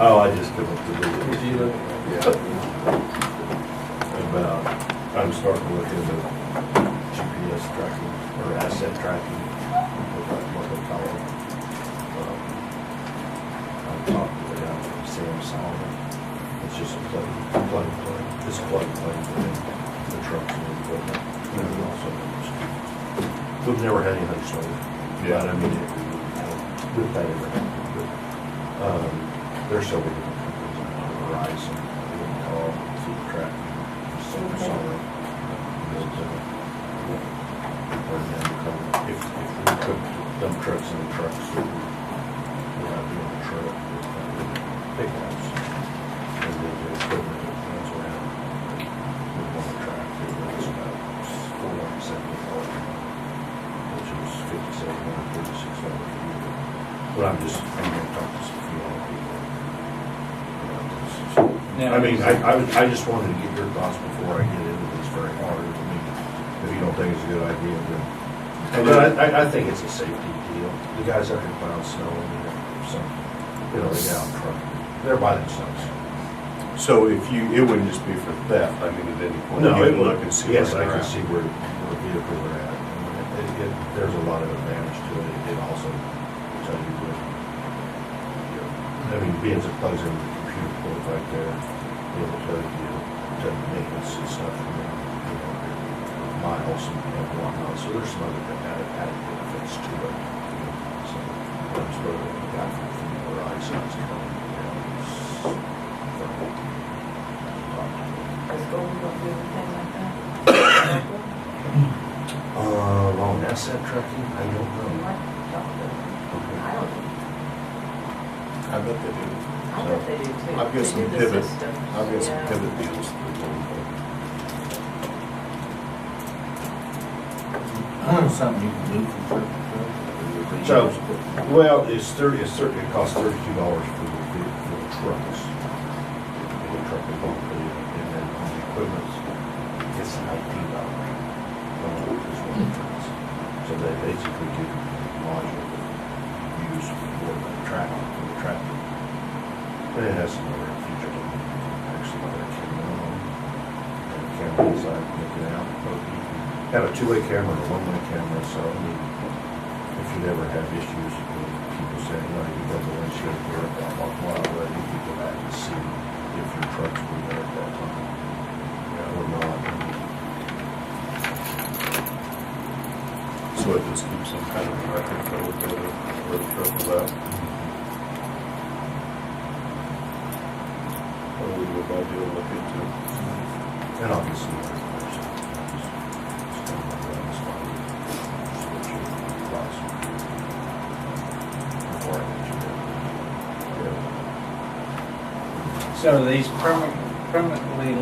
Oh, I just come up to do it. Did you look? Yeah. About, I'm starting to look into GPS tracking, or asset tracking, what they call it. I'm talking to them, Sam Solomon. It's just a plug and play. It's a plug and play within the trucks and the equipment. And then also, we've never had anything sold. Yeah. But I mean, we've had everything. But, there's so many different companies on the horizon. They can call, see the track, solid. If we put dump trucks in the trucks, we'll have to be on the truck, pickups. And then the equipment that runs around, we're on the track, it runs about $470, which is $5,700, $3,600 a year. But I'm gonna talk to some few other people. Now, I mean, I just wanted to get your thoughts before I get into this very hard. I mean, if you don't think it's a good idea, then. But I think it's a safety deal. The guys out there plowing snow, they get out in truck. They're by themselves. So if it wouldn't just be for theft, I mean, at any point, No, you it can would, look and see. yes, where I they're can at. see where vehicles are at. There's a lot of advantage to it. It also tells you where, I mean, being it plugs in the computer port right there, it'll tell you the maintenance and stuff, miles and whatnot. So there's some other added benefits to it. So that's where the guy from Verizon is coming. Is Golden gonna do anything like that? On asset tracking, I don't We know. might talk to them. I don't know. I bet they do. I bet they do too. I've got They some do the pivot, systems. I've got some Yeah. pivot deals through Golden. something you can do from truck to truck. So, well, it costs $32 for the trucks. The truck we bought, and then on the equipment, it's $19. Is what it is. So they basically give you a module to use for the tractor. And it has some other features, actually other camera on. And the camera inside, looking out, but you can have a two-way camera or a one-way camera, so I mean, if you'd ever have issues with people saying, no, you got the windshield here, blah, blah, blah, well, you can go back and see if your trucks were there at that time, or not. So it just keeps some kind of a record code where the truck was at. Probably a good idea to look into. And obviously, there's just kind of like that, it's fine. Switch it, cross it. Before I let you go. So are these permanently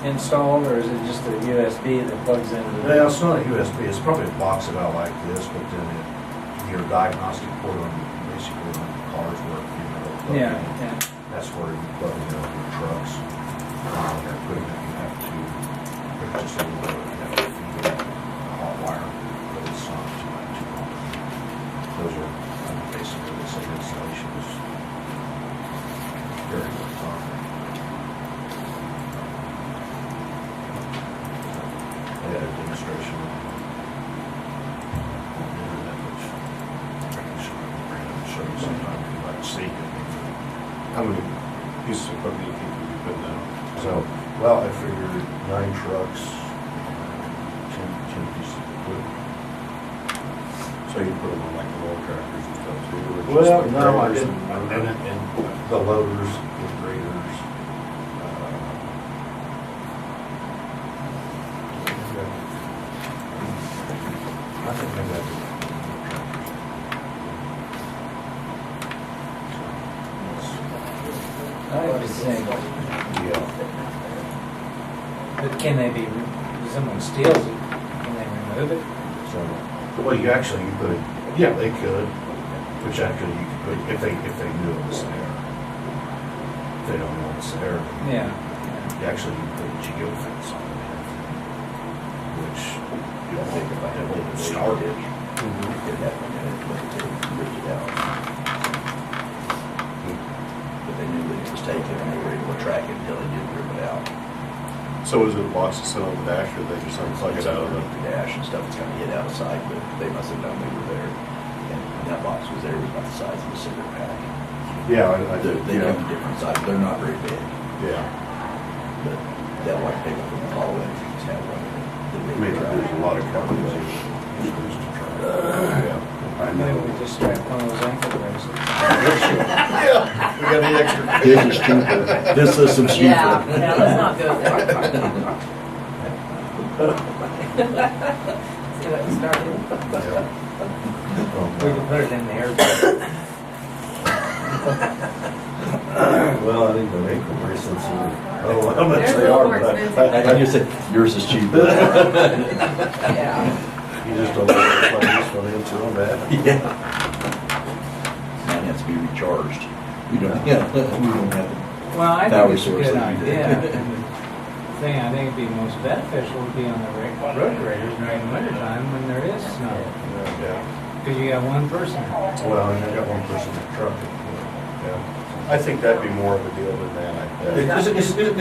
installed, or is it just a USB that plugs into the? Well, it's not a USB, it's probably a box about like this, but then your diagnostic port on, basically on cars work, plug Yeah, in. yeah. That's where you plug in your trucks. On your equipment, you have to, there's just a little bit, you have to feed it a hot wire, but it's not too long. Those are basically the same installation as very good talk. They had a demonstration on the internet, which I can show you sometime if you'd like to see it. How many pieces of equipment do you think you could put down? So, well, I figured 9 trucks, 10 pieces of equipment. So you put them on like the roll tractors and stuff too? or just Well, like no, I graders didn't, and the loaders, the graders. I think maybe I did. I would think, Yeah. but can they be, if someone steals it, can they remove it? So, well, you put it, yeah, they could, which actually you could put, if they knew it was there. If they don't know it's there, Yeah. you actually you put a geofence on it. Which, you don't think about it, when it started. Mm-hmm. Did that one, and it rip it out. But they taken, and they were able to track it until they did rip it out. So is it boxes sit on the dash, or they just unplug it out of the? The dash and stuff is gonna hit out of sight, but they must have known they were there. And when that box was there, it was about the size of a cigarette pack. Yeah, They come in different sizes, they're not very big, Yeah. but that white paper from the hollow end, you just have one. I mean, there's a lot of companies that use to try. Yeah. I Maybe know. we just strap one of those ankle bracelets. Yeah, we got the extra. This is cheaper. This system's cheaper. Yeah, let's not go there. See what you started. We can put it in the airport. Well, I think the ankle bracelets are, oh, how much They're a they little are, more but expensive. I just said, yours is cheaper. Yeah. you just don't know what this one into on that. Yeah. Mine has to be recharged. We don't, yeah, we don't have it. Well, I Power think it's a source good that you did. idea. And the thing I think would be most beneficial would be on the road graders during the winter time when there is snow. Yeah. Because you got one person. Well, and I got one person in the truck. Yeah. I think that'd be more of a deal than that. It's a safety. It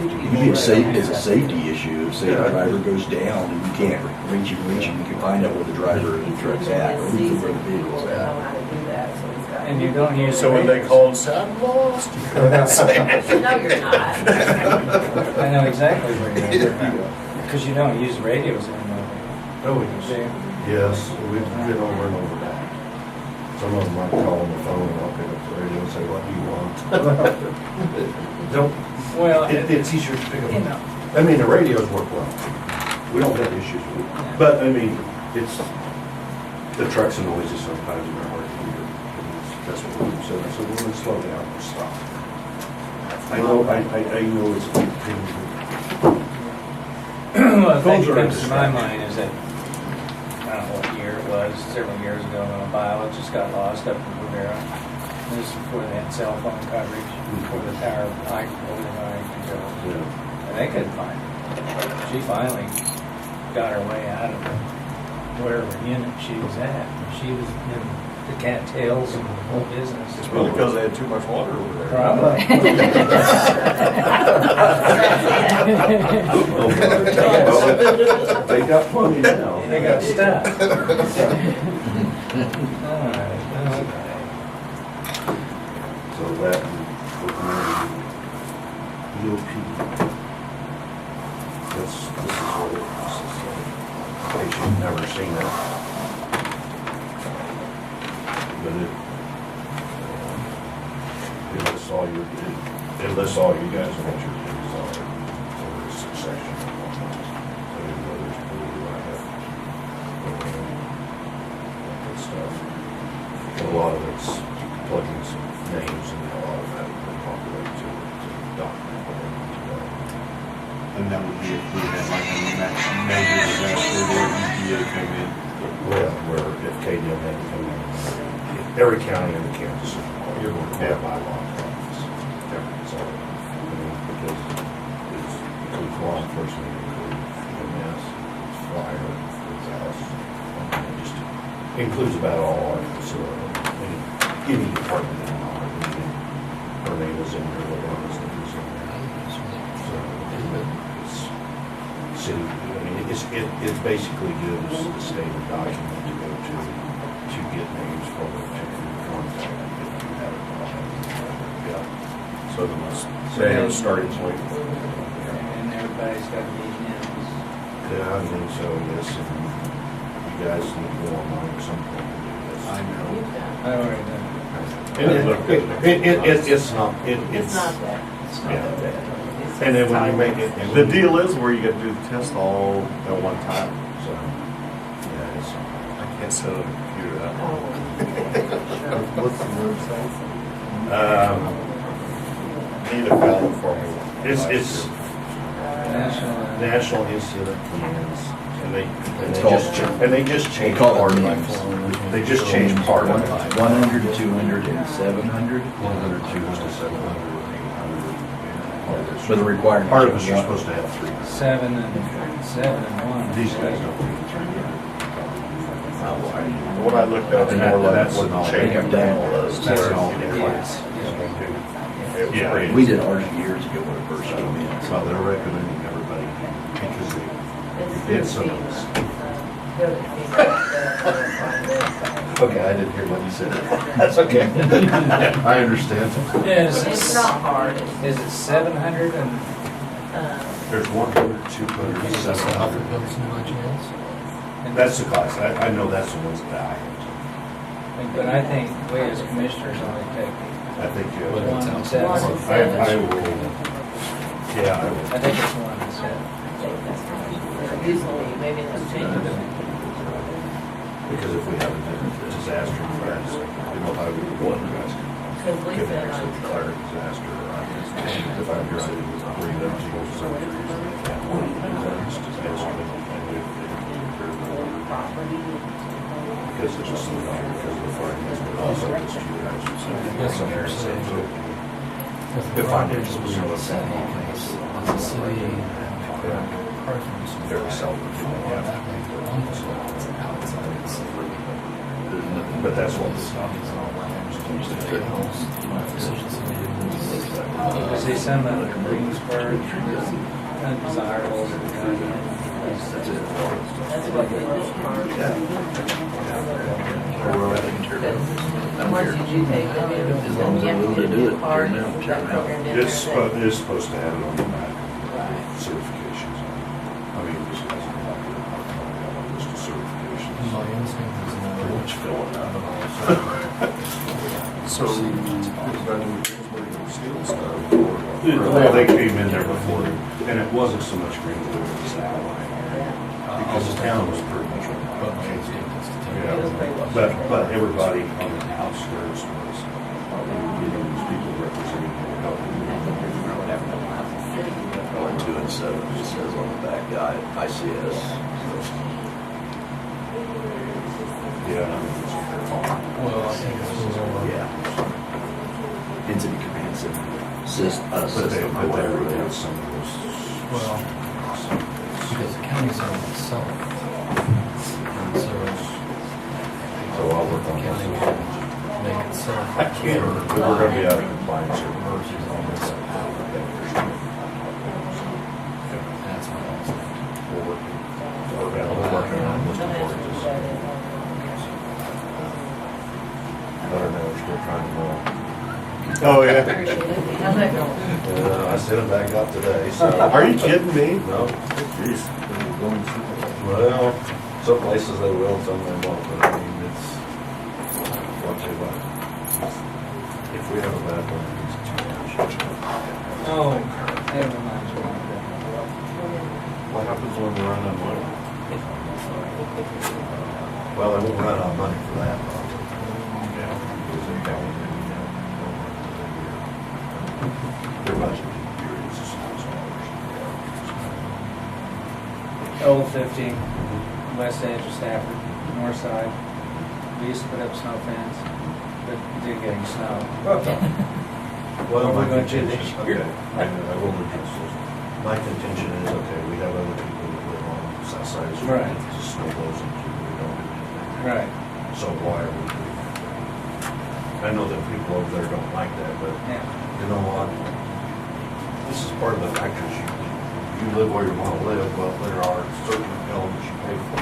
could be it's a safety issue. Say the Yeah. driver goes down and you can't reach him, you can find out where the driver of the truck's at, or where the vehicle's Know at. how to do that, so he's got. And you don't use. So when they call and say, I'm lost, you come out and say, No, you're not. I know exactly where you're at. Because you don't use radios anymore. Oh, yes. They- Yes, we've been over and over that. Some of them might call on the phone and I'll pick up the radio and say, what do you want? Don't, Well, it's easier to pick you know, up. I mean, the radios work well. We don't have issues with it. But, I mean, it's, the trucks and noises sometimes are hard to hear. That's what we said. I said, well, let's slow down and stop. I know, I know it's a big thing. well, the thing Phones are that comes to my distraction. mind is that, I don't know what year it was, several years ago, when a pilot just got lost up in Rivera. This is before they had cell phone coverage, before the tower, like, overnight control. Yeah. And they couldn't find her. She finally got her way out of whatever unit she was at. She was in the cattails and the whole business. it's probably because they had too much water over there. Probably. They got plenty now. They got stuck. All right, okay. So that, EOP. This is what it is. In case you've never seen it. But it lists all you guys and what your duties are for the succession. So you know there's blue, I have, good stuff. A lot of it's plugging some names and a lot of that will populate to document what they need to know. And that would be if we had like a major disaster where EPA came in. Well, where if KDM had to come in, every county in the Kansas is required, you're required by law to have this. So, I mean, because it's includes law enforcement, it includes EMS, it's fire, it's us. It just includes about all our facility, any department in our, her name is in there, LeBron's name is in there. So, it's city, I mean, it basically gives the state a document to go to get names for them to contact if you have a problem. Yeah. So they must, they have a starting point. And everybody's got to be names. Yeah, I think so, yes, and you guys need to go online at some point to do this. I know. You've done. I already know. It's not, It's not that. It's not that bad. It's and then when you time. make it. and The when- deal is where you gotta do the test all at one time. So, yeah, it's. I can't set a computer that long. Oh. What's the website? Need a file for me. It's National. National Institute of Plans, and It's called- they just They changed call part it of names. it. They just changed part of it. 100, 200, and 700. 100, 200, 700, 800. But the requirement. Part of us you're supposed to have three. 7 and 1. These guys don't need three. What I looked at, And more like that's what not- I think I've done all those. That's That's all. all. Yes. It was Yeah. crazy. We did ours years ago when it first came in. So they're recommending everybody because they did some of this. Okay, I didn't hear what you said. That's okay. I understand. It's not hard. Is it 700 and, There's 100, 200, 700. and That's the class. I know that's the ones that I have. but I think we as commissioners only take I think you one have. and seven. One and seven. I will, yeah, I will. I think it's one and seven. Usually, maybe that's changed. Because if we have a disaster, you guys, you know how we would want you guys. Because If Lisa there's and a I. declared disaster, or if I'm here, I would bring them to you. So it's a disaster. Because it's just, because of the findings, but also just you guys. Yes, sir. If findings was so very seldom. But that's what I see some of the Greensburg, undesirables. That's it. That's what they look for. And once you do take them in, As long as you they're have to willing to get a do new it, card, tear 'em out, put tear that 'em out. program in It's, there. it's supposed to have it on the back, certifications. I mean, it just hasn't got it on the list of certifications. Pretty much filling out. So, is that in Greensburg and steel stuff? or- Well, they came in there before, and it wasn't so much Greenwood, it was Allied. Because the town was pretty much. But everybody on the outskirts was, these people representing the Going 2 and 7, it says on the back, ICS. Yeah. Well, I think it's Yeah. Incident command center. But they, System. but they were doing some of those. Well, because the county's on itself. And so So I'll work the on county this. will make itself. I can't, but we're gonna be out of compliance here. That's what I was thinking. We're working on this before it just. I don't know, we're still trying to know. Oh, yeah. Appreciate it. How's that going? I sent them back out today, so. Are you kidding me? No. Jeez. Well, some places they will, some they won't, but I mean, it's, one thing about, if we have a bad one, it's too much. Oh, that reminds me. What happens when we run out of money? Well, they won't run out of money for that. Their budget period is Old 50, west edge of Stafford, north side. We used to put up snow fence, but it didn't get any snow. Well, What my are we gonna do contention, this okay, year? I will address this. My contention is, okay, we have other people that live on the south side of the street, Right. that the snow blows into, we don't do anything. Right, So why are we doing that? I know that people over there don't like that, but yeah. you know what? This is part of the factors. You live where you want to live, well, there are certain elements you pay for.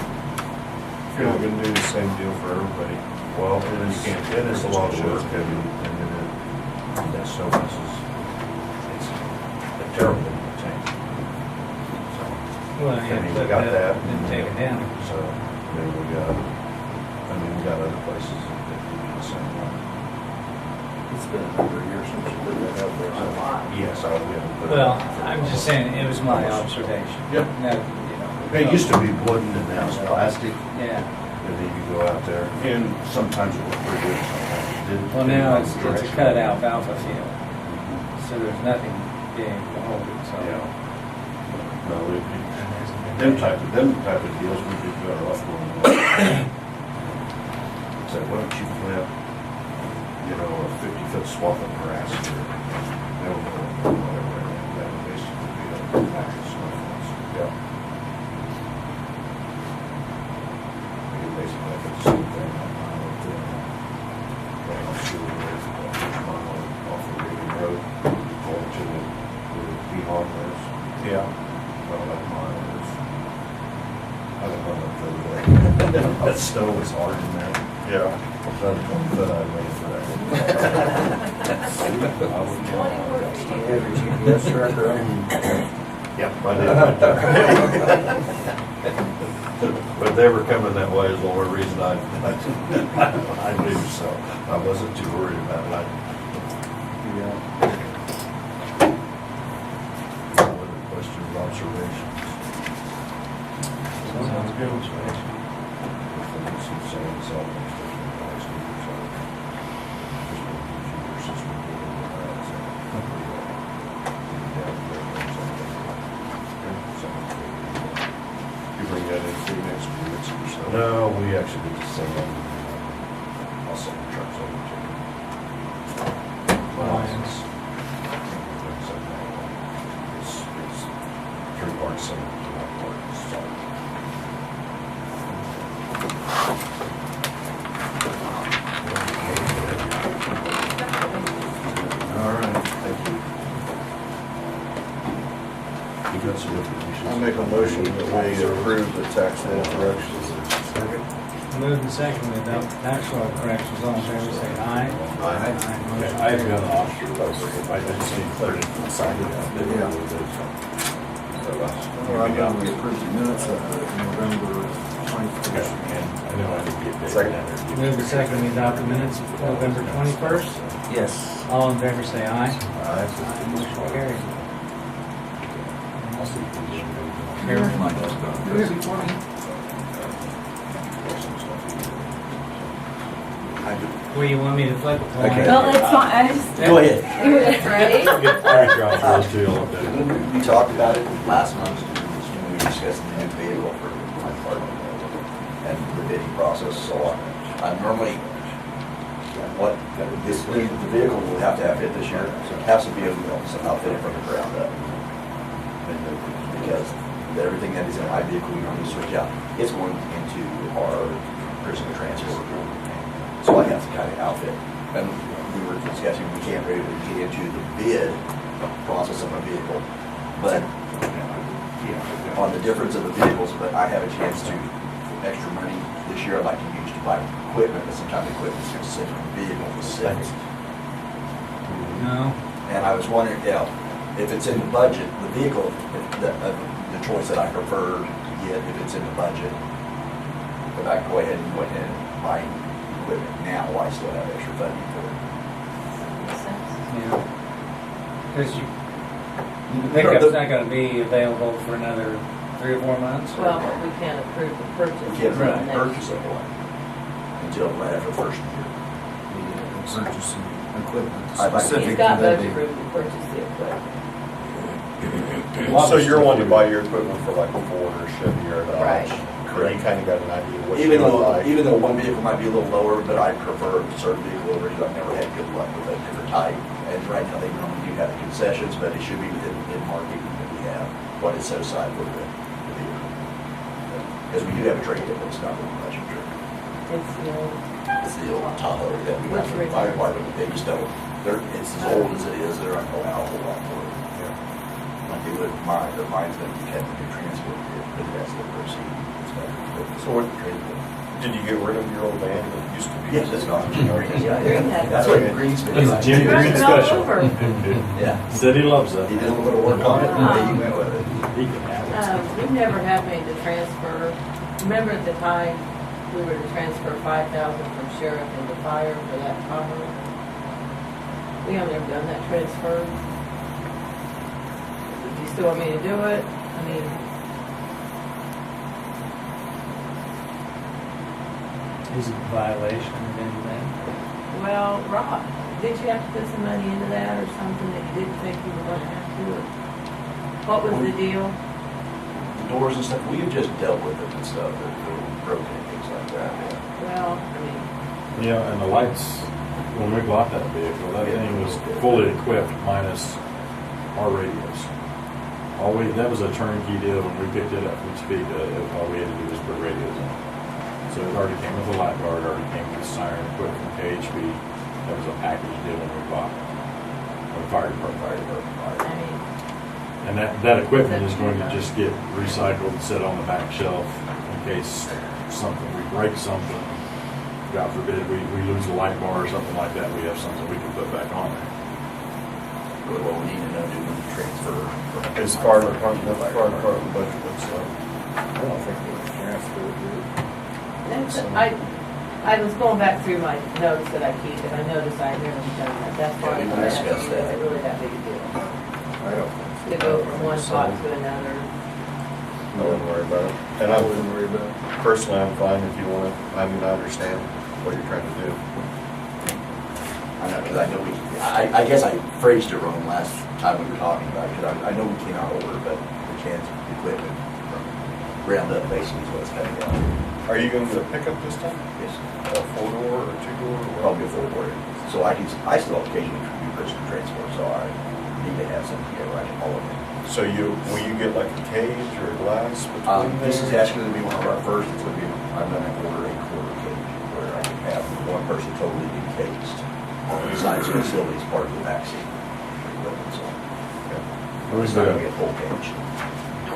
You're not gonna do the same deal for everybody. Well, it is a lot of work, and that snow fence is, it's a terrible thing. So, Well, I yeah, mean, we but got that. Then take it down. So, then we got other places that do the same way. It's been a number of years since you put that out there. A lot. Yes, I would. Well, I'm just saying, it was my observation. Yep. That, you know. It used to be wooden and now it's plastic, Yeah. and then you go out there, and sometimes it looked pretty good, sometimes it didn't. Well, now it's a Direction. cut alfalfa field, so there's nothing big to hold it, so. Yeah. No, them type of deals would be better off going. Say, why don't you plant, a 50-foot swath of grass here, whatever, that would basically be a package of snowflakes. Yeah. I mean, basically, I could see that on my own thing. Right on Sewell Road, off the Reading Road. snow was hard in there. Yeah. But I waited for that. Yep, I did. But they were coming that way is the only reason I knew, so I wasn't too worried about it. Other questions, observations? Sounds good. You bring that in for next year, it's yourself. No, we actually did the same. I'll send the trucks over to you. Lions. It's 3 parts, 7 parts, so. All right, thank you. You got some information? I make a motion that we approve the tax law corrections. Moved and seconded, adopt tax law corrections, all in favor, say aye. Motion I haven't got carries. an officer, I just need cleared and signed it out. Well, I move we approve the minutes of November 21st. I know I didn't get that. Second. Moved and seconded, adopt the minutes of November 21st. Yes. All in favor, say aye. Aye. Motion carries. I'll see if we can- Carol? Mine was done. You're here before me. Where you want me to flip? Okay. No, it's fine, I just. Go ahead. Ready? I'll get your office too, I'll look at it. We talked about it last month, when we discussed the new vehicle for my department and the bidding process, so I normally, the vehicle will have to outfit this year, so it has to be outfitted from the ground up. Because everything that is in my vehicle, we normally switch out, it's going into our prisoner transport. So I have to kind of outfit, and we were discussing, we can't really get into the bid process of a vehicle, but on the difference of the vehicles, but I have a chance to, extra money this year I'd like to use to buy equipment, but sometimes equipment's going to sit in the vehicle for 6. No. And I was wondering, if it's in the budget, the vehicle, the choice that I prefer to get, if it's in the budget, but I can go ahead and buy equipment now while I still have extra funding for it. Yeah. Because the pickup's not gonna be available for another 3 or 4 months? or- Well, we can't approve the purchase. We can't Right. really purchase of one until right after the first year. Purchasing equipment I'd like to- specific He's to got that budget vehicle. room to purchase the equipment. So you're wanting to buy your equipment for like a Ford or Chevy or a Right. Dodge? You kind of got an idea what Even you're though, like. even though one vehicle might be a little lower, but I prefer certain vehicle over, I've never had good luck with a different type. And right now, they normally do have the concessions, but it should be within the market that we have, what is set aside for the vehicle. Because we do have a trade that it's not really much of a trade. It's, you know, It's the old Tahoe that we got from the fire department, they just don't, it's as old as it is, they're not going out a whole lot for it. Like they would, mine's gonna be kept in the transport, but that's the proceed. So what, did you get rid of your old van that used to be? Yes, it's gone. Green had- That's what Green's been. He's a Jimmy Running Green all special. over. Yeah. Said he loves that. He did a little bit of work on it, and then he went with it. He can have it. We never have made the transfer. Remember at the time, we were to transfer 5,000 from sheriff into fire for that Tahoe? We haven't ever done that transfer. Do you still want me to do it? I mean, Is it a violation of anything? well, Rob, did you have to put some money into that or something that you didn't think you were gonna have to? Or what was the deal? The doors and stuff, we have just dealt with it and stuff, that were broken and things like that, yeah. Well, I mean, Yeah, and the lights, when we bought that vehicle, that thing was fully equipped minus our radios. That was a turnkey deal when we picked it up from Topeka, all we had to do was put radios on. So it already came with a light guard, already came with siren equipment from KHB. That was a package deal when we bought it. When the fire department. I mean, And that equipment is going to just get recycled and sit on the back shelf in case something, we break something, God forbid, we lose a light bar or something like that, we have something we can put back on there. Really what we need to know, do we transfer? As far as the fire department budget looks like. I don't think we can transfer it. I was going back through my notes that I keep, and I noticed I had nearly done that. That's why Yeah, we I can asked discuss you, that. is it really that big a deal? I don't think To go from one pot to another? I wouldn't worry about it. And I I wouldn't would, worry about it. personally, I'm fine if you wanna, I mean, I understand what you're trying to do. I know, because I know I guess I phrased it wrong last time we were talking about it, because I know we cannot order, but the chance of equipment from Roundup basically is what's coming down. Are you gonna do a pickup this time? Yes, A 4-door or 2-door? or what? probably a four-door. So I still occasionally do personal transport, so I need to have something here where I can haul it in. So will you get like a cage or a glass between This is there? actually gonna be one of our first, it's gonna be, I'm gonna order a quarter cage, where I can have one person totally encased on the side, so the facility is part of the backseat. Equipment, so it's not gonna be a full cage.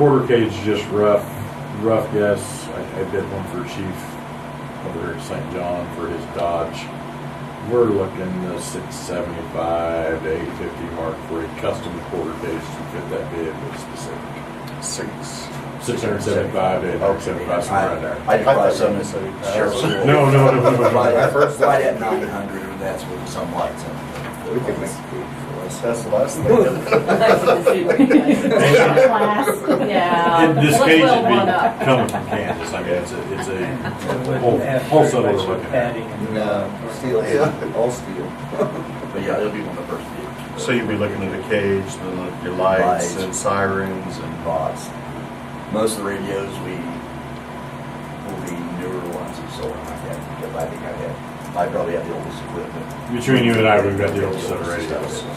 Quarter cage, just rough guess, I did one for Chief over here at St. John for his Dodge. We're looking the 675 to 850 mark for a custom quarter cage to fit that vehicle specific. 675 to 875, somewhere around there. I could buy some I at thought you said- Sheriff's. No. Right at 900, and that's with some lights in it. We can make a cage for us. That's the last thing. That's what the secret is. Class, yeah. This Let's cage well would one be up. coming from Kansas, I mean, it's a Have whole pretty set we're much looking at. padding and, Steel, Yeah. all steel. But yeah, it'll be one of the first vehicles. So you'll be looking at a cage, then your lights and sirens and. Bots. Most of the radios will be newer ones and so on like that, because I think I probably have the oldest equipment. Between you and I, we've got the oldest set of Radios radios. and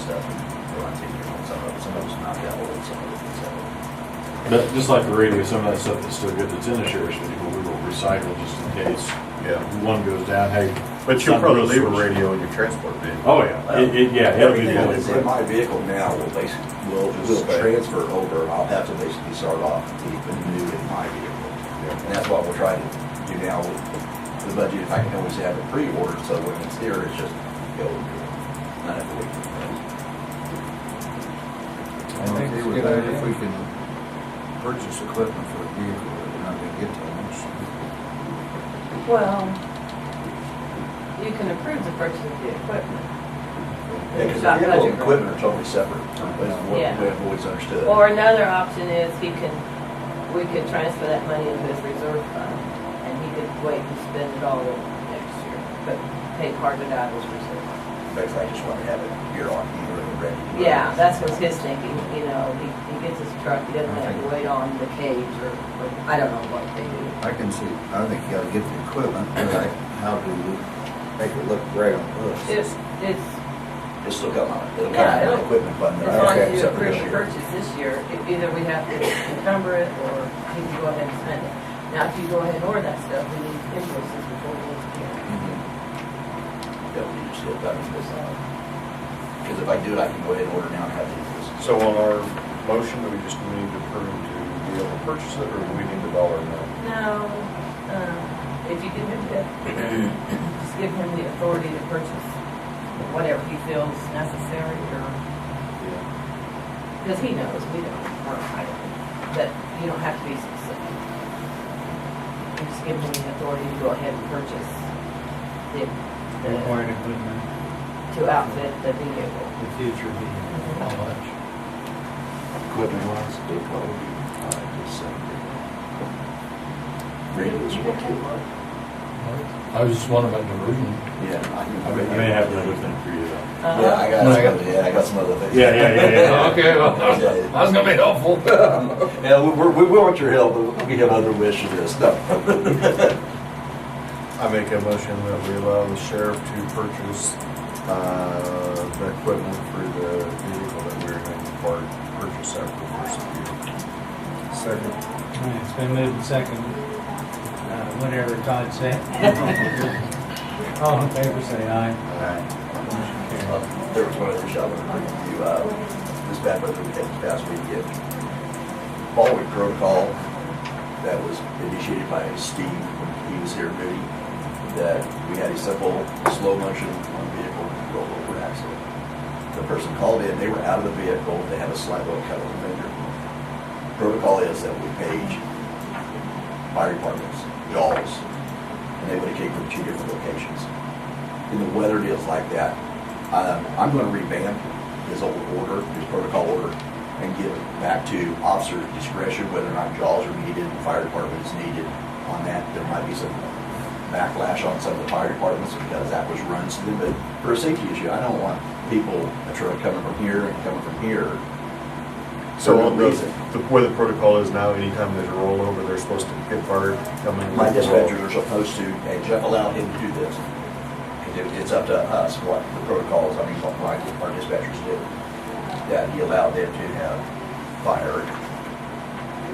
stuff, and they're on 10 years old, some of it's not that old, some of it's that old. But just like the radio, some of that stuff that's still good that's in the sheriff's vehicle, we will recycle just in case Yeah. one goes down, hey. But you'll something probably goes leave a switch. radio in your transport vehicle. Oh, yeah, it'll be Everything fully that's in equipped. my vehicle now will basically, will transfer over, and I'll have to basically start off with the new in my vehicle. And that's what we're trying to do now with the budget, if I can always have it pre-ordered, so when it's here, it's just go and do it. Not have to wait. I think it's a with good that, idea. if we can purchase equipment for a vehicle that we're not gonna get that much. Well, you can approve the purchase of the equipment. Yeah, because Not the vehicle and budget. equipment are totally separate, that's what Yeah. we have always understood. Or another option is we could transfer that money into his reserve fund, and he could wait and spend it all next year, but pay part of it out of his reserve. Basically, I just want to have it here on, either in the ready. Yeah, that's what his thinking, he gets his truck, he doesn't have to wait on the cage, or I don't know what they do. I think you gotta get the equipment, but how do we make it look great on us? It's, It's still got Yeah, it'll come out of it'll- my equipment fund. as that I long have as you separate approve this the year. purchase this year, either we have to encumber it, or he can go ahead and spend it. Now, if you go ahead and order that stuff, we need invoices before we get to it. Mhm. Yeah, we just look up this, because if I do it, I can go ahead and order now and have the invoices. So on our motion, do we just need to approve to be able to purchase it, or do we need the dollar amount? No, if you give him just give him the authority to purchase whatever he feels necessary, or, because he knows, we don't, or I don't, that you don't have to be specific. You just give him the authority to go ahead and purchase the Required equipment, to outfit the vehicle. the future vehicle, how much? Equipment wise, they probably be 5 to 7. Radios are okay. I was just wondering about diversion. Yeah, I may have another thing for you though. Yeah, I got some other things. Yeah. Okay, well, I was gonna be helpful. Yeah, we want your help, but we have other wishes and stuff. I make a motion that we allow the sheriff to purchase the equipment for the vehicle that we're going to purchase after the first of the year. Second. All right, it's been moved and second, whatever Todd said. All in favor, say aye. Motion carried. There was one other shot I wanted to bring to you, this bad weather we had this past weekend. Following protocol, that was initiated by Steve when he was here, Moody, that we had a simple slow motion on vehicle rollover accident. The person called in, they were out of the vehicle, they had a slight little cut on the finger. Protocol is that we page fire departments, Jaws, and they would have came from 2 different locations. In the weather deals like that, I'm going to revamp his old order, his protocol order, and give it back to officer discretion whether or not Jaws are needed, the fire department is needed on that. There might be some backlash on some of the fire departments because that was runs to them, but for a safety issue, I don't want people, a truck coming from here and coming from here. So For on no the, reason. where the protocol is now, anytime there's a rollover, they're supposed to get fired coming. My dispatchers are supposed to, and Jeff allowed him to do this. It's up to us what the protocols, I mean, what our dispatchers did. That he allowed them to have fire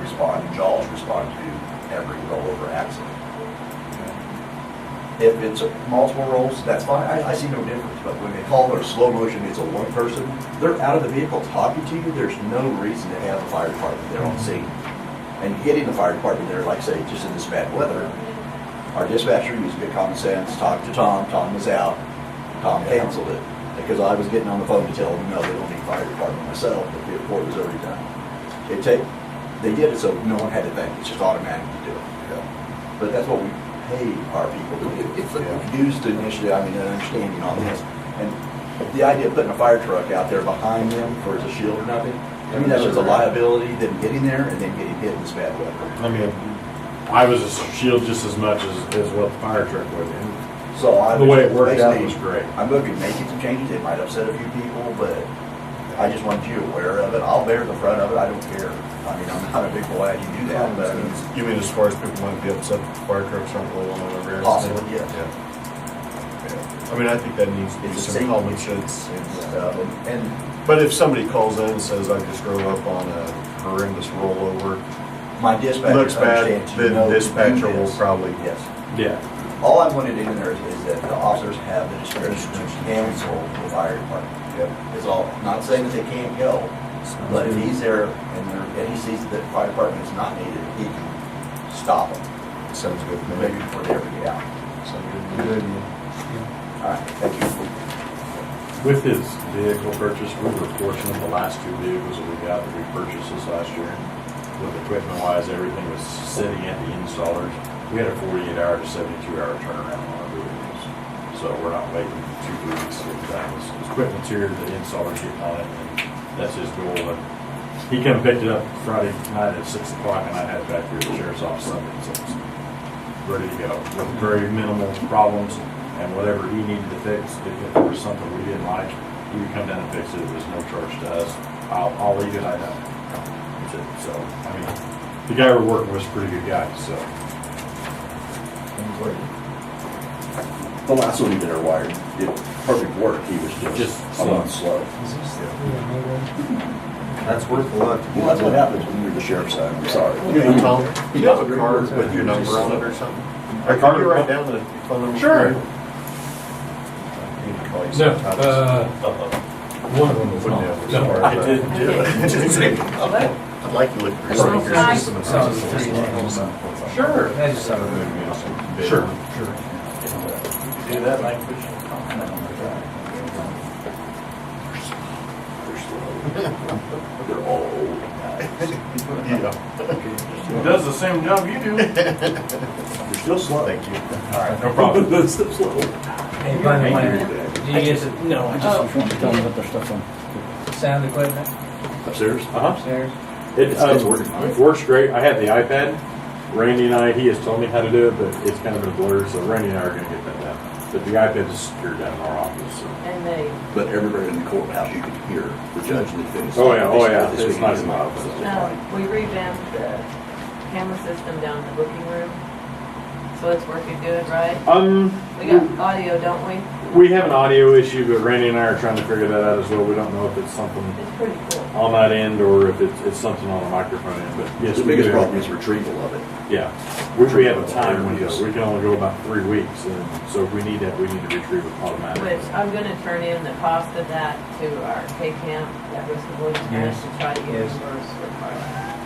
respond, Jaws respond to every rollover accident. If it's multiple rolls, that's fine, I see no difference, but when they call it a slow motion, it's a one person, they're out of the vehicle talking to you, there's no reason to have the fire department there on scene. And getting the fire department there, like say, just in this bad weather, our dispatcher used good common sense, talked to Tom was out, Tom canceled it, because I was getting on the phone to tell them, no, they don't need fire department myself, the report was already done. They did it so no one had to think, it's just automatic to do it. But that's what we pay our people to do. It's used initially, I mean, an understanding on this. And the idea of putting a fire truck out there behind them for as a shield or nothing, I mean, that's just a liability, them getting there and then getting hit in this bad weather. I mean, I was a shield just as much as what the fire truck would. And So I the way it worked out was basically, great. I'm looking at making some changes, it might upset a few people, but I just want you aware of it. I'll bear the front of it, I don't care. I mean, I'm not a big boy, you do that, but I mean, You mean as far as people might be upset that the fire trucks aren't rolling over here? possibly, yes. Yeah. I mean, I think that needs to be It's a some safety common issue sense. and stuff, and But if somebody calls in and says, I just drove up on a horrendous rollover, my dispatcher looks bad, understands you then know to do dispatcher will this. probably. Yes. Yeah. All I wanted in there is that the officers have the discretion to cancel the fire department. Is all, not saying that they can't go, but if he's there and he sees that the fire department is not needed, he can stop them, Sounds good to me. maybe before they ever get out. Sounds good to me. All right, thank you. With his vehicle purchase, we were fortunate the last 2 vehicles that we got that we purchased this last year. With equipment wise, everything was sitting at the installers. We had a 48-hour to 72-hour turnaround on our vehicles. So we're not waiting 2 weeks to get done. His equipment's here, the installers getting on it, and that's his goal. And he come and picked it up Friday night at 6 o'clock, and I had it back here at the sheriff's office Sunday, so it's ready to go with very minimal problems. And whatever he needed to fix, if there was something we didn't like, he would come down and fix it. It was no charge to us. I'll leave it, I know. That's it. So, I mean, the guy we're working with is a pretty good guy, so. The last one he did our wiring, did perfect work, he was just a slow. month slow. That's worth a lot. Well, that's what happens when you're the sheriff's son, I'm sorry. Hey, Tom, do you have a card with your number on it or something? Or can you write down the phone number? Sure. I need to call you No, sometime. one of them was not. No, I didn't do it. I'd like to look through some of your Hi. system and Sounds see pretty what's nice. going on. Sure. That's just something. Sure. Do that language. They're all old guys. Yeah. He does the same job you do. They're still slow. Thank you. All right, no problem. They're still slow. Hey, by the way, do you get the No, I just want to tell them about their stuff on. sound equipment Upstairs? Uh-huh. upstairs? It's working. It works great. I had the iPad. Randy and I, he has told me how to do it, but it's kind of been blurred, so Randy and I are gonna get that done. But the iPad is secured down in our office, so. And they, But everybody in the courthouse, you can hear the judge and the defendant. Oh, yeah. This It's week nice in and my loud. office, it's fine. we revamped the camera system down in the booking room. So it's working good, right? We got audio, don't we? We have an audio issue, but Randy and I are trying to figure that out as well. We don't know if it's something It's pretty cool. on that end or if it's something on the microphone end, but yes. The we biggest do. problem is retrieval of it. Yeah, we have a time window. We can only go about 3 weeks, and so if we need that, we need to retrieve it automatically. Which I'm gonna turn in the cost of that to our K-Camp, that risk avoidance grant, Yes. to try to get Yes. reimbursed for part of that.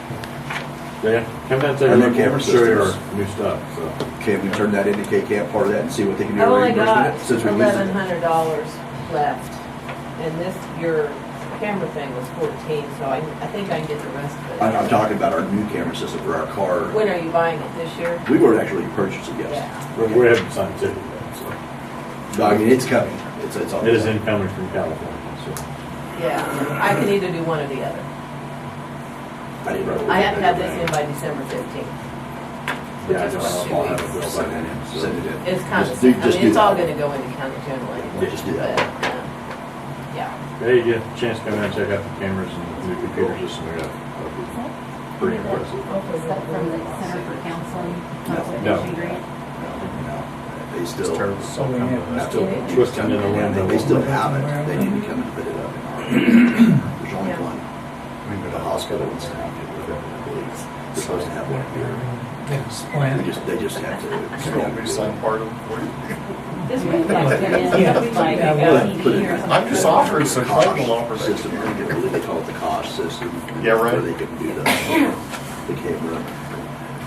Yeah, come down and take a And then look, camera we'll show you our systems. new stuff, so. Can we turn that into K-Camp, part of that, and see what they can do? I've to only reimburse got it, since we're using it? $1,100 left, and this, your camera thing was 14, so I think I can get the rest of it. I'm talking about our new camera system for our car. When are you buying it, this year? We were actually purchased it, yes. Yeah. We haven't signed a ticket yet, so. No, I mean, it's coming. It's on. It is incoming from California, so. Yeah, I can either do one or the other. I didn't know. I have to have this in by December 15th. Which Yeah, I is know, about I'll 2 have it weeks. built by Send it then, in, so. send it in. It's kind of, Just do it's all that. gonna go into county general anyway. Yeah, just do that. But, yeah. Hey, you get a chance to come in and check out the cameras and the new computer system we got. That'll be pretty impressive. Is that from the Center for Counseling? No. Grant? No, they It's still, terrible. So we have- still Twisting in the wind. They still haven't. They need to come and put it up. There's only Yeah. one. The hospital in Stanton, I believe. They're supposed to have one here. They just have to. part of it for you. This would like come in, Yeah. like Yeah, a put TV it- or something. I'm just offering some credible System, opportunity. they call it the cost system. Yeah, right. Where they can do the camera.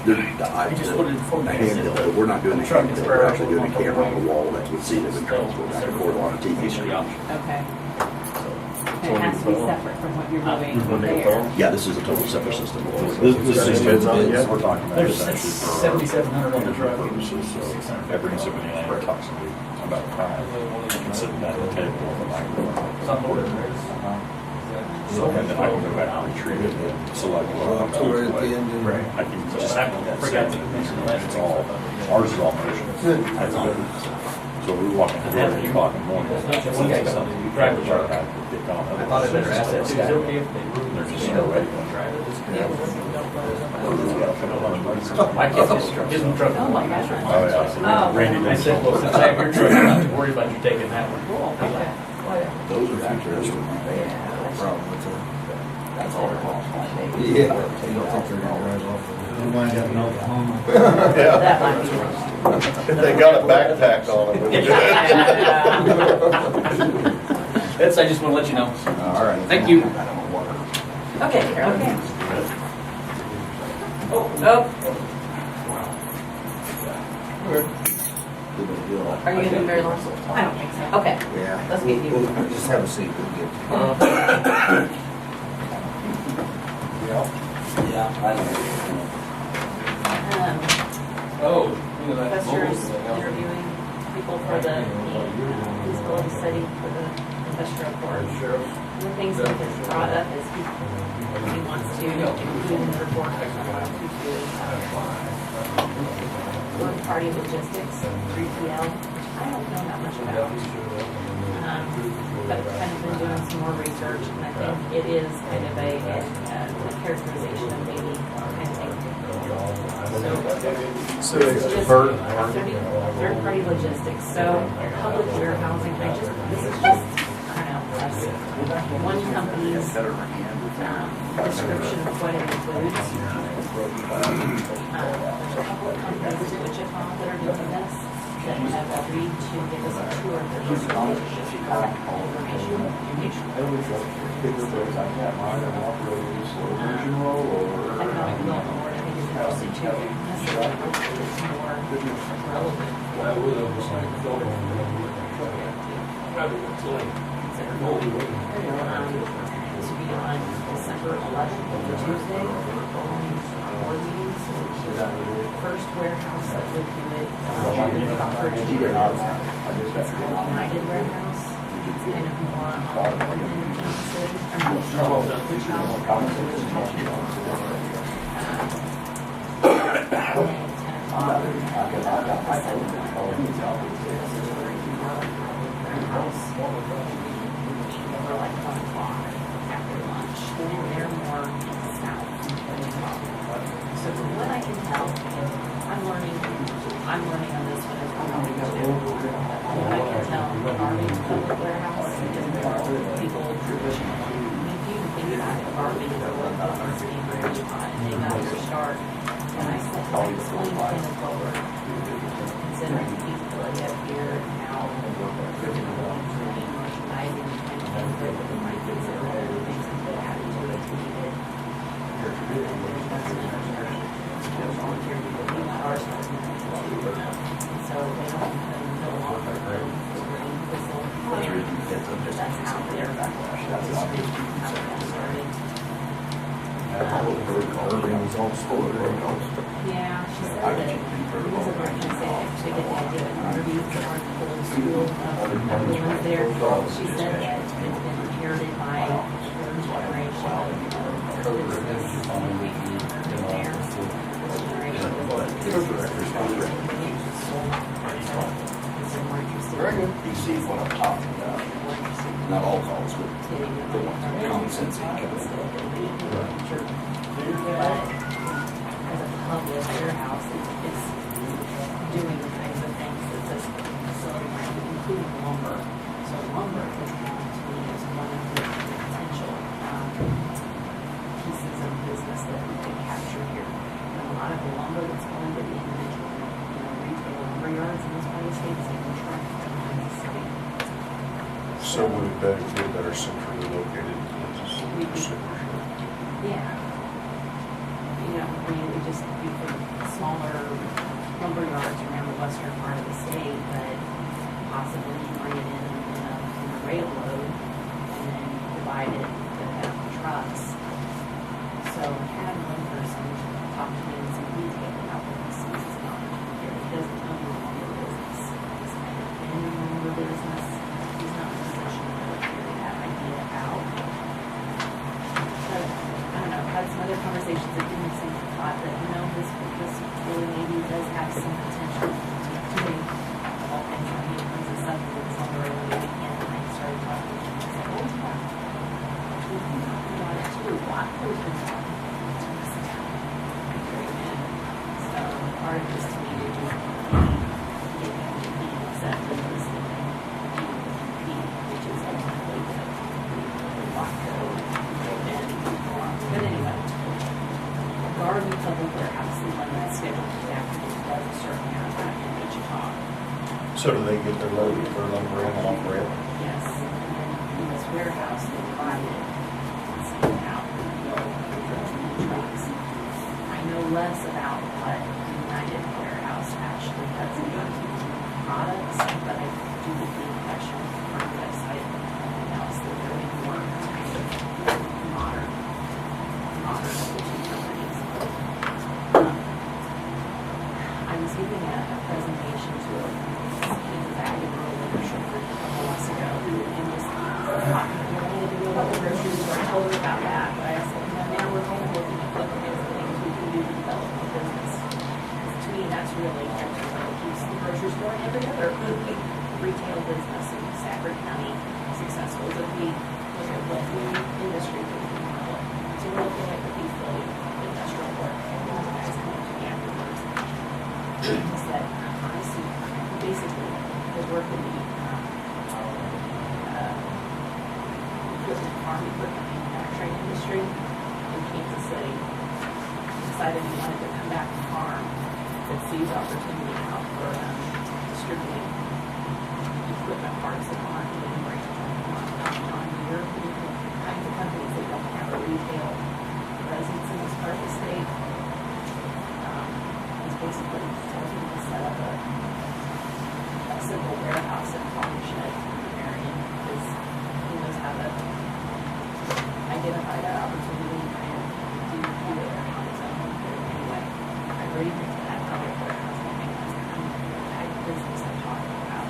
The handheld, but we're not doing the handheld, we're actually doing a camera on the wall that would see them and transport back and forth on a TV screen. Okay. And it has to be separate from what you're doing there. Yeah, this is a total separate system. This is Bids on it yet? we're talking about There's is actually for our 7,700 on the interview truck. purposes, so every incident anyone talks about crime, you can sit at the table with a microphone. So, and then I can go back and retrieve it and select what I'm So we're at the going to end of- play. I can just forget that it's all, ours is all motion. That's good. So we walk in here at 8 o'clock in the morning. One guy said, You drive the truck. I thought I better ask that. Is it okay if they move? They're just so ready to drive it. My kid just gives them truck. Oh, my gosh. Oh, yeah. Oh. Randy I did said, well, since I have your truck, I don't have to worry about you taking that one. Cool, okay. Those are features when you Problem with that. That's all it costs. Yeah. You don't think they're gonna drive off of it? You wind up in Oklahoma. That might be worse. If they got a backpack on them. That's, I just want to let you know. All right. Thank you. Okay, Carolyn. Okay. Oh. Are you gonna be very long? I don't think so. Okay, Yeah. Let's get you. We'll just have a seat, we'll get. Oh. Investors interviewing people for the feasibility study for the investor report. One of the things that has brought up is he wants to include in the report third-party logistics, 3PL, which I don't know that much about. But kind of been doing some more research, and I think it is kind of a characterization of maybe kind of thing. So It's just third-party logistics, so public warehousing, this is just, I don't know, us, one company's description of what it includes. There's a couple of companies in Wichita that are doing this, that have agreed to give us a tour of their information. Economic development board, I think is interested too. This is more relevant. To be on December 11th, the Tuesday, board meetings. First warehouse that would do it, United Warehouse. It's kind of more on over like 1 o'clock after lunch, and they're more south than the top. So from what I can tell, I'm learning on this one as well. From what I can tell, Army Public Warehouse is more people traditional. I mean, if you think about it, Army is a local city bridge on, and they got their start. And I said, I explained to them what we're considering the feasibility up here and how we're going to include merchandising and things that we might consider other things that they add to it to keep it. That's an that's how they're, That's how they how they got started. Irving was all stored. Yeah, she said that it was a very nice thing to get the idea of RVs that aren't the whole school of everyone there. She said that it's been inherited by a third generation of business there. Very good. You see what I'm talking about. Not all calls, but the ones that are common sense. But as a public warehouse, it's doing the kinds of things that this facility might do, including lumber. So lumber is, to me, is one of the potential pieces of business that we could capture here. And a lot of the lumber that's going to the individual, retail lumber yards in this part of the state is even trucked behind the city. So would it be better centrally located businesses? Yeah. We just do for smaller lumber yards around the western part of the state, but possibly bring it in a rail load and then divide it to have trucks. So have one person talk to me in some detail about what he sees as an opportunity. He doesn't own a lumber business. He's kind of in the lumber business. He's not in a position to really figure that idea out. But I don't know, I've had some other conversations that didn't seem to thought that, this really maybe does have some potential to make all kinds of new kinds of stuff with this lumber and maybe can. And I started talking to him and said, oh, yeah, we've been talking about it too. Blackpool's been talking to us about it. Very good. So part of this to me to just get him to be accepted as the which is ultimately the Blackpool. But anyway, Garden Public Warehouse is one that's scheduled to afternoon, does a certain amount of time in Wichita. So do they get their load, their lumber in off rail? Yes, and then in this warehouse, they buy it and send it out in the trucks. I know less about what United Warehouse actually does in terms of products, but I do get the impression from the website and everything else that they're in more kind of modern two companies. I was giving a presentation to a valued rural leadership group a couple months ago, and just talking to me to do about the grocery store. I told her about that, but I said, now we're kind of looking at what kinds of things we can do to develop a business. Because to me, that's really what keeps the grocery store and every other retail business in Stafford County successful. Is if we look at what new industry we can develop. So we're looking at the beef building, industrial work, and all the guys come to the afterwards. Is that I see basically the work in the farm equipment manufacturing industry in Kansas City. Decided he wanted to come back and farm, but sees opportunity now for distributing equipment parts that aren't being brought on here. Kinds of companies that don't have a retail presence in this part of the state. He's basically looking to set up a simple warehouse and farm shed in Marion because he knows how to identify that opportunity and do it on his own. But anyway, I really think that public warehouse I think that's kind of the type of business I'm talking about.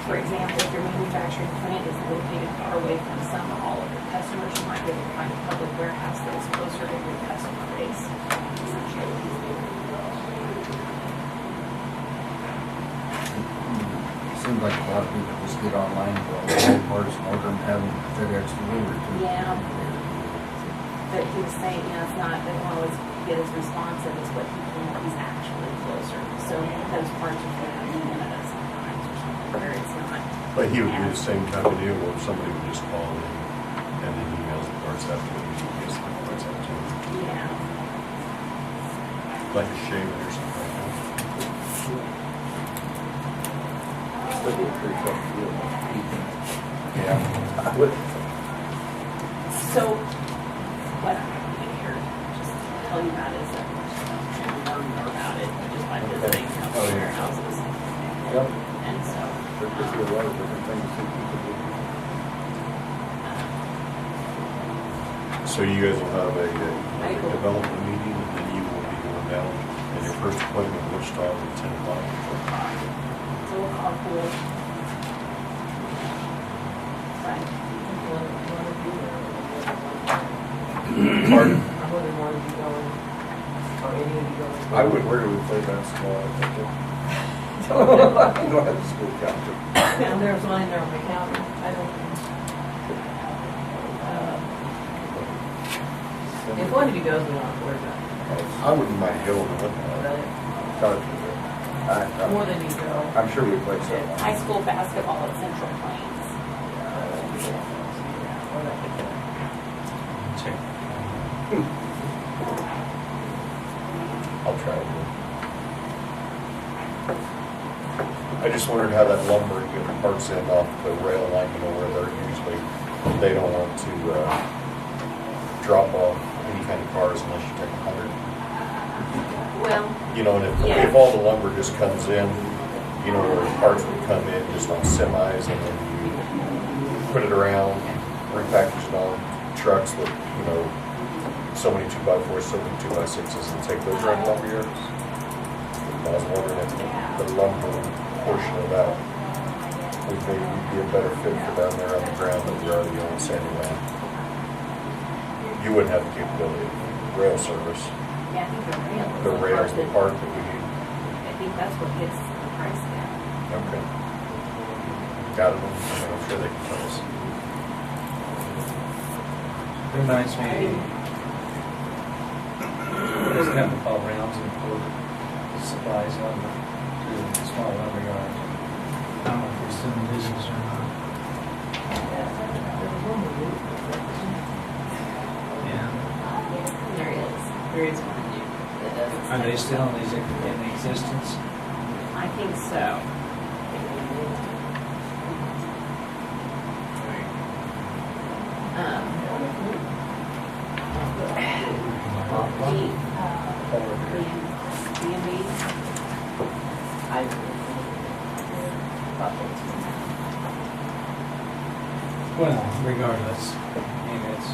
For example, if your manufacturing plant is located far away from some or all of your customers, you might be able to find a public warehouse that is closer to your customer base. Essentially what he's doing. Seems like a lot of people just get online for all the parts and order them, have them FedEx delivered to them. Yeah. But he was saying, it's not, they won't always get as responsive as what he can, he's actually closer. So those parts are going to be in it sometimes or something where it's not. But he would do the same type of deal where somebody would just call in and then emails the parts out to him, he gets the parts out to him. Yeah. Like a shaver or something like that. That'd be a pretty tough deal. Yeah. I would. So, what I'm doing here, just tell tell you about is that we'll learn more about it just by visiting a couple of their houses. Yep. And so, There could be a lot of different things that you could do. So you guys will have a April. development meeting, and then you will be going down, and your first appointment in Wichita at 10 o'clock. so we'll call pool. Right. Pardon? I wouldn't want to be going, or any of you going. I would, where do we play basketball? I don't have a school calendar. And there's one in there on the counter, I don't know. If one of you goes, we don't have to worry about it. I wouldn't mind going with But more than you go. I'm sure we play some. High school basketball at Central Plains. Check. I'll try it. I just wondered how that lumber unit parks in off the rail line, you know, where they're usually, they don't want to drop off any kind of cars unless you take 100. Well, You know, and Yeah. if all the lumber just comes in, you know, where parts would come in just on semis and then you put it around, repackage it on trucks with, you know, so many 2x4s, so many 2x6s and take those around lumber yards. I was wondering if the lumber portion of that would maybe be a better fit for down there on the ground that we already own Sandy Land. You wouldn't have the capability of rail service. yeah, I think The rail's the part that we need. I think that's what gets the price down. Okay. Got it. I'm sure they can tell us. Reminds me, there's kind of all rounds and pull supplies on to the small lumber yard. I don't know if they're still in business or not. Yeah. There is. There is one new that does. Are they still in existence? I think so. B&B. I. Well, regardless, I mean, it's,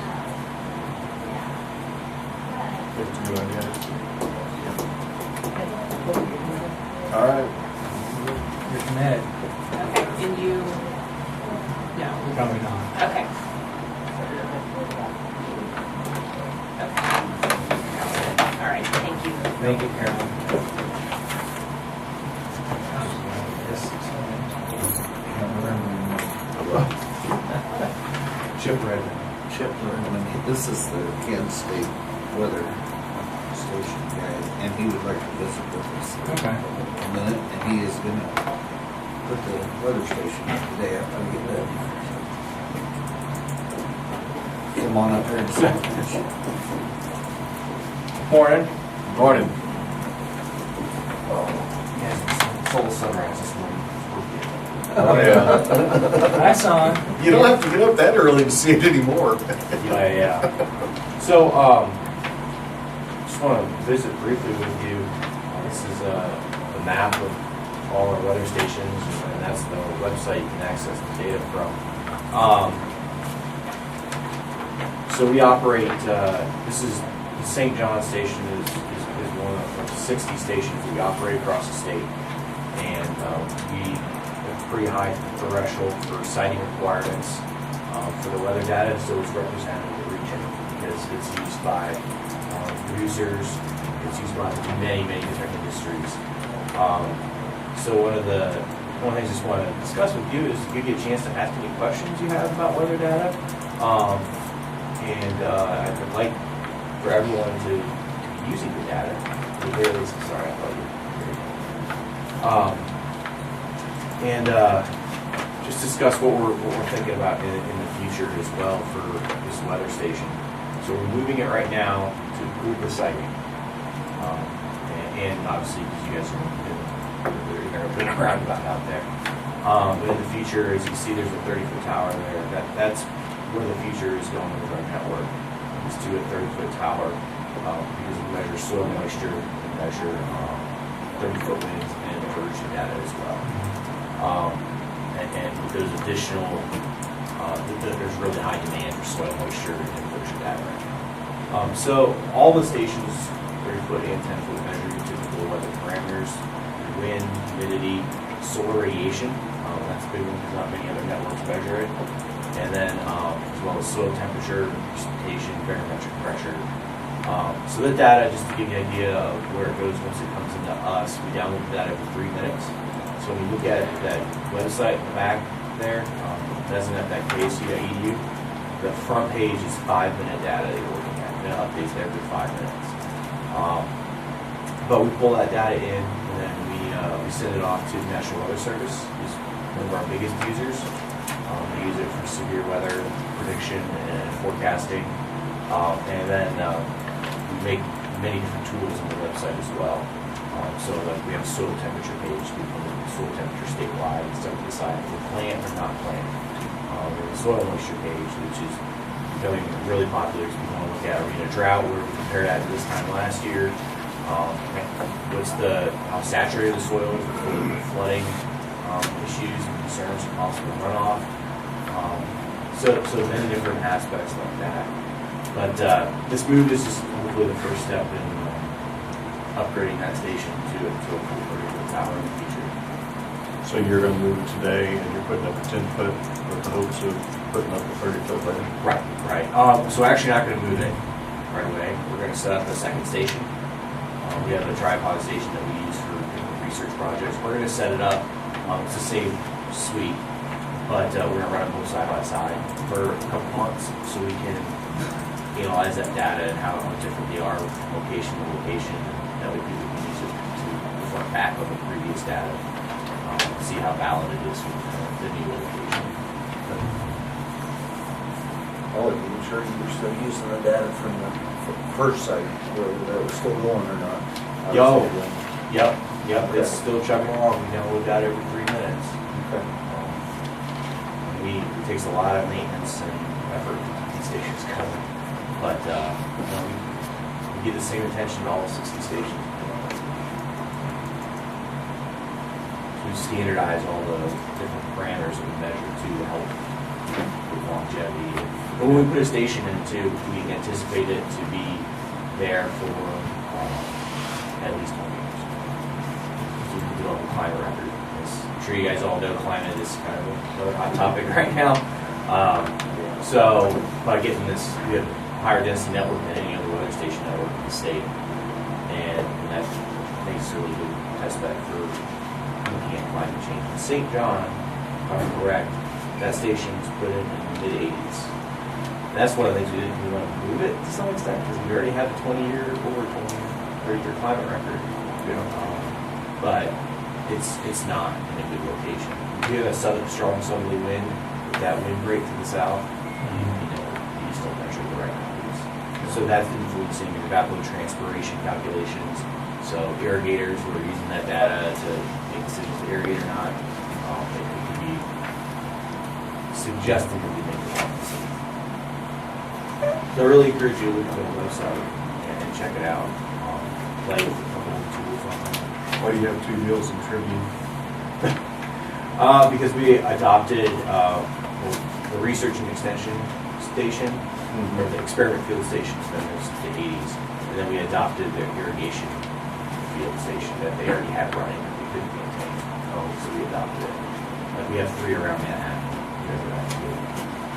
It's a good idea. All right. you're Ned, Okay, and you, no, probably not. okay. Okay. All right, thank you. Thank you, Carolyn. Chip Redmond. Chip Redmond, this is the Kansas State Weather Station guy, and he would like to visit with us Okay. a minute, and he is gonna put the weather station up today after we get done. Come on up here and sit. Morning. Morning. Soul sunrise this morning. Oh, yeah. I saw him. You don't have to get up that early to see it anymore. Yeah. So, just want to visit briefly with you. This is a map of all our weather stations, and that's the website you can access the data from. So we operate, this is, the St. John station is one of 60 stations we operate across the state. And we have a pretty high threshold for siting requirements for the weather data, so it's represented in the region because it's used by producers, it's used by many different industries. So one of the things I just want to discuss with you is give you a chance to ask any questions you have about weather data. And I'd like for everyone to be using the data. At the very least, sorry, I thought you and just discuss what we're thinking about in the future as well for this weather station. So we're moving it right now to improve the sighting. And obviously, because you guys are been around about out there. But in the future, as you see, there's a 30-foot tower there. That's where the future is going with our network. Is to a 30-foot tower because we measure soil moisture, measure 30-foot winds, and erosion data as well. And with those additional, there's really high demand for soil moisture and erosion data right now. So all the stations, 30-foot and 10-foot measure your typical weather parameters, wind, humidity, solar radiation. That's a big one because not many other networks measure it. And then as well as soil temperature, precipitation, barometric pressure. So that data, just to give you an idea of where it goes once it comes into us, we download that every 3 minutes. So when you look at that website in the back there, design.ksu.edu, the front page is 5-minute data that you're looking at. And it updates every 5 minutes. But we pull that data in, and then we send it off to the National Weather Service, who's one of our biggest users. We use it for severe weather prediction and forecasting. And then we make many different tools on the website as well. So like we have a soil temperature page. We can look at soil temperature statewide and start to decide if we're plant or not plant. We have a soil moisture page, which is becoming really popular because we want to look at, are we in a drought where we compare that to this time last year? How saturated the soil is with flooding issues and concerns and possible runoff. So many different aspects like that. But this move is just hopefully the first step in upgrading that station to a full vertical tower in the future. So you're gonna move it today and you're putting up a 10-foot with the hopes of putting up a 30-foot later? Right. So we're actually not gonna move it right away. We're gonna set up a second station. We have a tripod station that we use for research projects. We're gonna set it up. It's the same suite, but we're gonna run them both side by side for a couple months so we can analyze that data and how different they are location to location. That way people can use it to reflect back on the previous data, see how valid it is with the new location. Oh, you sure you were still using the data from the first site, whether that was still going or not? Yep, it's still chugging along. We download that every 3 minutes. Okay. It takes a lot of maintenance and effort to keep these stations going. But we give the same attention to all 60 stations. So we standardize all the different parameters that we measure to help with longevity. But when we put a station in too, we anticipate it to be there for at least 20 years. So we can develop a climate record. I'm sure you guys all know climate is kind of another hot topic right now. So by getting this, we have higher density network than any other weather station network in the state. And that makes a really good test bed for looking at climate change. In St. John, if I'm correct, that station was put in the mid-80s. And that's one of the things we want to move it to some extent because we already have a 30-year climate record. But it's not in a good location. If you have a strong southerly wind with that wind break to the south, you just don't measure the right values. So that's influencing your evapotranspiration calculations. So irrigators who are using that data to make decisions to irrigate or not, it could be suggesting that we make the wrong decision. So I really encourage you to look at the website and check it out. Play with a couple of tools on there. Why do you have 2 deals in Tribune? Because we adopted the research and extension station, or the experiment field station in the 80s, and then we adopted the irrigation field station that they already had running that we couldn't maintain. So we adopted it. Like we have 3 around Manhattan.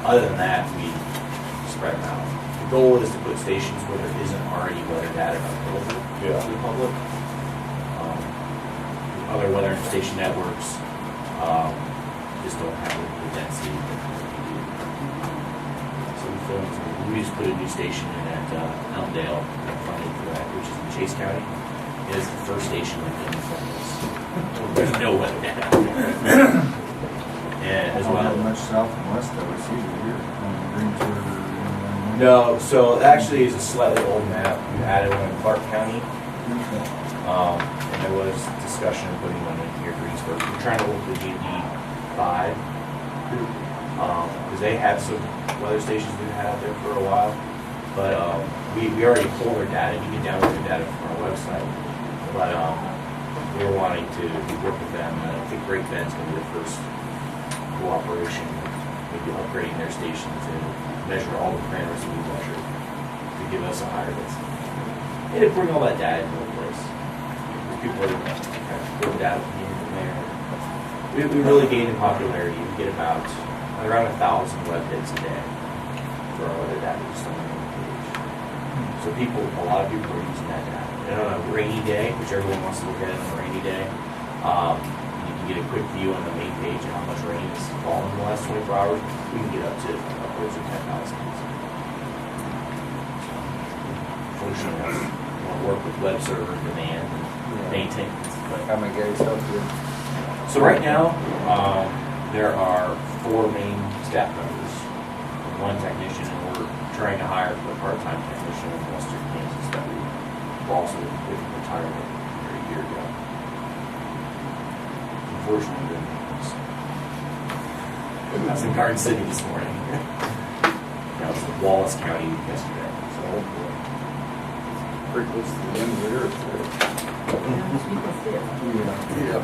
Other than that, we spread them out. The goal is to put stations where there isn't already weather data available to the public. Other weather station networks just don't have the density that we do. So we just put a new station in at Elmdale, funded for that, which is in Chase County. It is the first station within the this. There's no weather data out there. And as well. Not much south and west of us either here on the Greens River. No, so actually is a slightly old map. We added one in Clark County. And there was discussion of putting one in here, Greensburg. We're trying to work with the GD 5 group because they have some weather stations we've had out there for a while. But we already pull their data. You can download the data from our website. But we were wanting to work with them. And I think Great Bend's going to be the first cooperation, maybe upgrading their station to measure all the parameters that we measure to give us a higher density. And to bring all that data into one place. People are kind of pull data from here and there. We really gained in popularity. We get about around 1,000 web hits a day for our weather data just on the main page. So a lot of people are using that data. And on a rainy day, which everyone wants to look at on a rainy day, you can get a quick view on the main page of how much rain has fallen in the last 24 hours. We can get up to upwards of 10,000. Fortunately, I want to work with web server demand and maintenance. How many guys help you? So right now, there are 4 main staff members and 1 technician, and we're trying to hire a part-time technician in Western Kansas that we also with retirement a year ago. Unfortunately, I was in Garden City this morning. I was in Wallace County yesterday. So Pretty close to the end of the earth. You can see it. Yeah.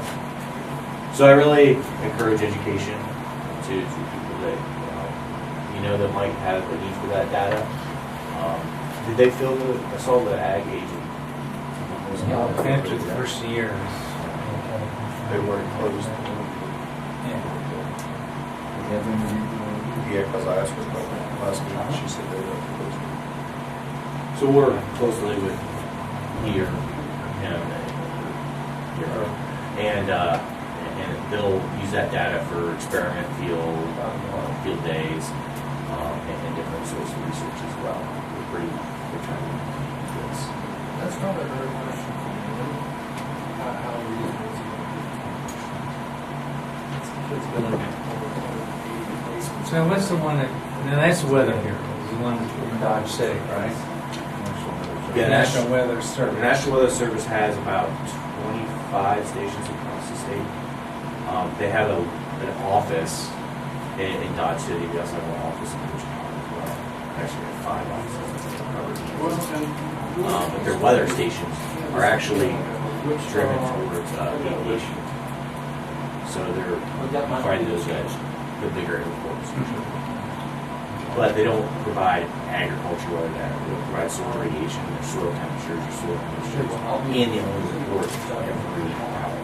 So I really encourage education to people that that might have a need for that data. Did they fill I saw the ag agent. After the first year. They weren't closed. Yeah, because I asked her about that last week, she said they weren't closed. So we're closely with here, and they'll use that data for experiment field days, and different sorts of research as well. We're trying to do this. That's not a very question. How reasonable is it? So what's the one now that's Weather Hero, the one in Dodge City, right? Yeah, National Weather Service. The National Weather Service has about 25 stations across the state. They have an office in Dodge City. We also have an office in Wichita as well. Actually, we have 5 offices. But their weather stations are actually driven towards aviation. So they're finding those at the bigger airports. But they don't provide agriculture weather data. They don't provide soil radiation, their soil temperatures, or soil moisture, and they only report every hour.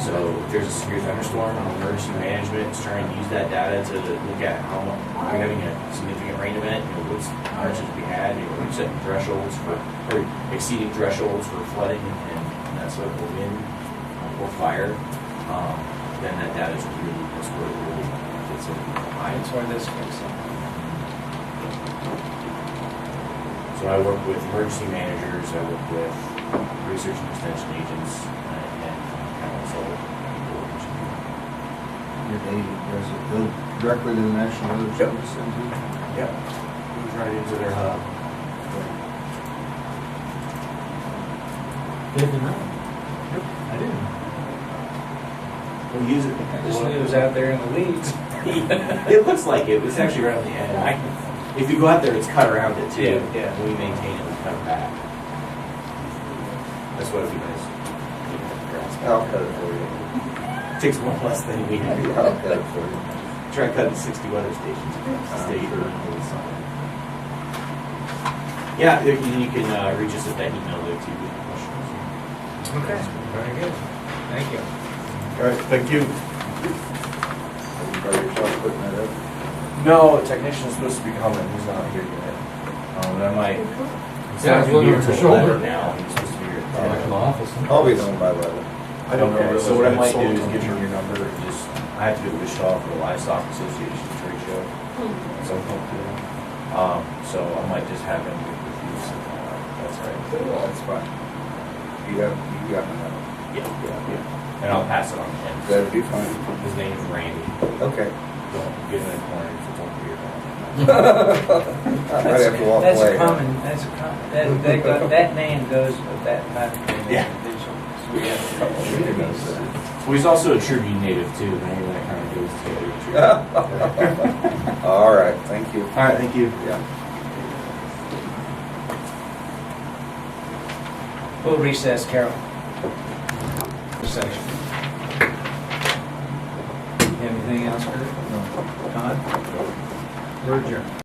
So if there's a severe thunderstorm, emergency management is trying to use that data to look at how we're having a significant rain event, how much we had, we're setting thresholds or exceeding thresholds for flooding and that sort of wind or fire. Then that data is that's where it really fits in. That's where this fits in. So I work with emergency managers, I work with research and extension agents, and council. Does it go directly to the National Weather Service? Yep. Goes right into their hub. Good to know. I do. We'll use it. I just knew it was out there in the weeds. It looks like it. It's actually around the end. If you go out there, it's cut around it too. Yeah. We maintain it. We cut it back. That's what it'd be nice. I'll cut it for you. It takes one less than we have. I'll cut it for you. Try cutting 60 weather stations across the state. Yeah, you can reach us at that email there too with questions. Okay, very good. Thank you. All right, thank you. Have you by yourself putting that up? No, a technician's supposed to be coming, he's not here yet. That might. Yeah, I was looking at your shoulder. Now, he's supposed to be here. Back in the office. I'll be home by 11. I don't know. Okay, so what I might do is Sold give to you your number and just, I have to go to Wichita for the Livestock Association trade show. So I'm hoping to, so I might just have him with you sometime. That's right. Well, that's fine. You got my number. Yeah. And I'll pass it on to him. That'd be fine. His name is Randy. Okay. Don't get in the corner if it's on your phone. I might have to walk That's away. a common, that name goes with that type of Yeah. individual. Well, he's also a Tribune native too, maybe that kind of goes together. All right, thank you. All right, thank you. Yeah. We'll recess, Carol. Section. Anything else, Kurt? No. Todd? We're adjourned.